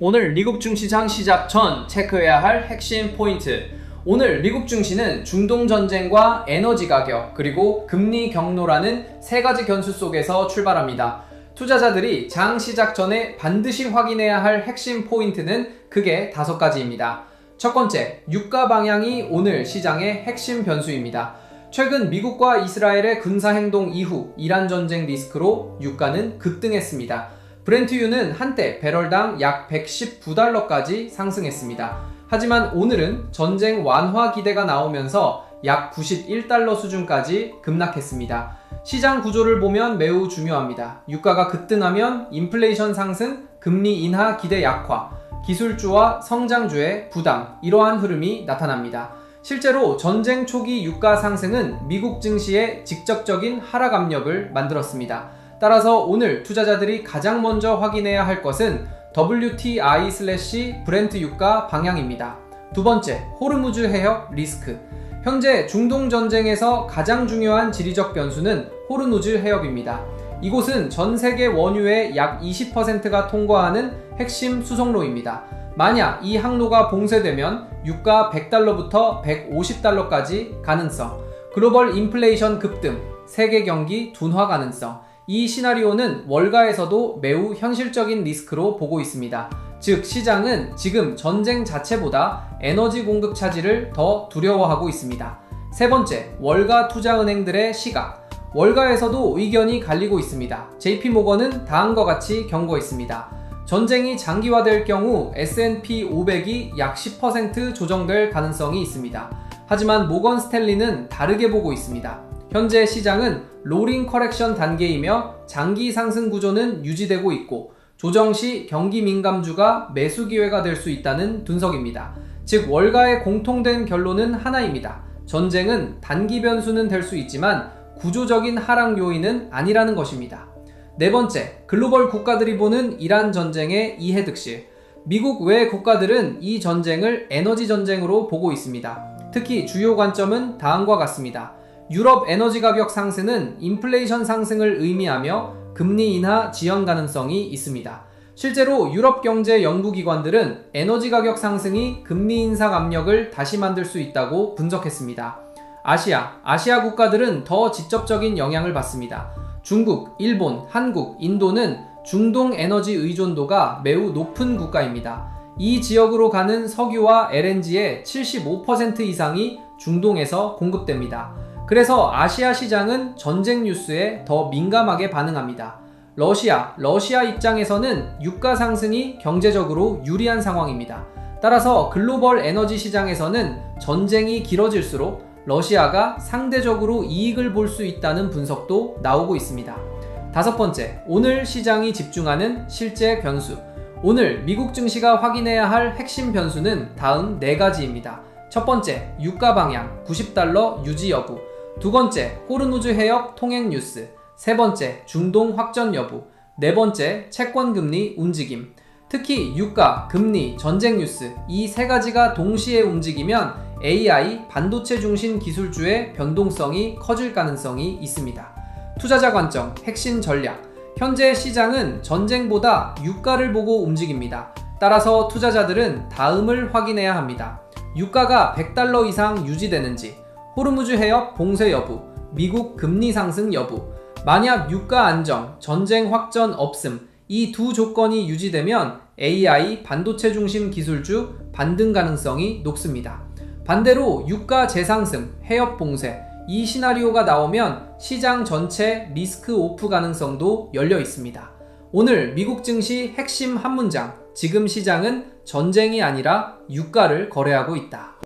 오늘 미국 증시장 시작 전 체크해야 할 핵심 포인트. 오늘 미국 증시는 중동 전쟁과 에너지 가격 그리고 금리 경로라는 세 가지 변수 속에서 출발합니다. 투자자들이 장 시작 전에 반드시 확인해야 할 핵심 포인트는 크게 5가지입니다. 첫 번째, 유가 방향이 오늘 시장의 핵심 변수입니다. 최근 미국과 이스라엘의 군사행동 이후 이란 전쟁 리스크로 유가는 급등했습니다. 브렌트유는 한때 배럴당 약 119달러까지 상승했습니다. 하지만 오늘은 전쟁 완화 기대가 나오면서 약 91달러 수준까지 급락했습니다. 시장 구조를 보면 매우 중요합니다. 유가가 급등하면 인플레이션 상승, 금리 인하 기대 약화, 기술주와 성장주의 부담, 이러한 흐름이 나타납니다. 실제로 전쟁 초기 유가 상승은 미국 증시에 직접적인 하락 압력을 만들었습니다. 따라서 오늘 투자자들이 가장 먼저 확인해야 할 것은 WTI/브렌트 유가 방향입니다. 두 번째, 호르무즈 해협 리스크. 현재 중동 전쟁에서 가장 중요한 지리적 변수는 호르무즈 해협입니다. 이곳은 전 세계 원유의 약 20%가 통과하는 핵심 수송로입니다. 만약 이 항로가 봉쇄되면 유가 100달러부터 150달러까지 가능성, 글로벌 인플레이션 급등, 세계 경기 둔화 가능성, 이 시나리오는 월가에서도 매우 현실적인 리스크로 보고 있습니다. 즉 시장은 지금 전쟁 자체보다 에너지 공급 차질을 더 두려워하고 있습니다. 세 번째, 월가 투자은행들의 시각. 월가에서도 의견이 갈리고 있습니다. JP모건은 다음과 같이 경고했습니다. 전쟁이 장기화될 경우 S&P 500이 약 10% 조정될 가능성이 있습니다. 하지만 모건 스탠리는 다르게 보고 있습니다. 현재 시장은 로링 커렉션 단계이며 장기 상승 구조는 유지되고 있고 조정 시 경기 민감주가 매수 기회가 될 수 있다는 분석입니다. 즉 월가의 공통된 결론은 하나입니다. 전쟁은 단기 변수는 될 수 있지만 구조적인 하락 요인은 아니라는 것입니다. 네 번째, 글로벌 국가들이 보는 이란 전쟁의 이해득실. 미국 외 국가들은 이 전쟁을 에너지 전쟁으로 보고 있습니다. 특히 주요 관점은 다음과 같습니다. 유럽 에너지 가격 상승은 인플레이션 상승을 의미하며 금리 인하 지연 가능성이 있습니다. 실제로 유럽 경제 연구기관들은 에너지 가격 상승이 금리 인상 압력을 다시 만들 수 있다고 분석했습니다. 아시아 국가들은 더 직접적인 영향을 받습니다. 중국, 일본, 한국, 인도는 중동 에너지 의존도가 매우 높은 국가입니다. 이 지역으로 가는 석유와 LNG의 75% 이상이 중동에서 공급됩니다. 그래서 아시아 시장은 전쟁 뉴스에 더 민감하게 반응합니다. 러시아 입장에서는 유가 상승이 경제적으로 유리한 상황입니다. 따라서 글로벌 에너지 시장에서는 전쟁이 길어질수록 러시아가 상대적으로 이익을 볼 수 있다는 분석도 나오고 있습니다. 다섯 번째, 오늘 시장이 집중하는 실제 변수. 오늘 미국 증시가 확인해야 할 핵심 변수는 다음 4가지입니다. 첫 번째, 유가 방향 90달러 유지 여부. 두 번째, 호르무즈 해협 통행 뉴스. 세 번째, 중동 확전 여부. 네 번째, 채권 금리 움직임. 특히 유가, 금리, 전쟁 뉴스 이 3가지가 동시에 움직이면 AI, 반도체 중심 기술주의 변동성이 커질 가능성이 있습니다. 투자자 관점, 핵심 전략. 현재 시장은 전쟁보다 유가를 보고 움직입니다. 따라서 투자자들은 다음을 확인해야 합니다. 유가가 100달러 이상 유지되는지, 호르무즈 해협 봉쇄 여부, 미국 금리 상승 여부. 만약 유가 안정, 전쟁 확전 없음, 이 두 조건이 유지되면 AI, 반도체 중심 기술주 반등 가능성이 높습니다. 반대로 유가 재상승, 해협 봉쇄, 이 시나리오가 나오면 시장 전체 리스크 오프 가능성도 열려 있습니다. 오늘 미국 증시 핵심 한 문장, 지금 시장은 전쟁이 아니라 유가를 거래하고 있다.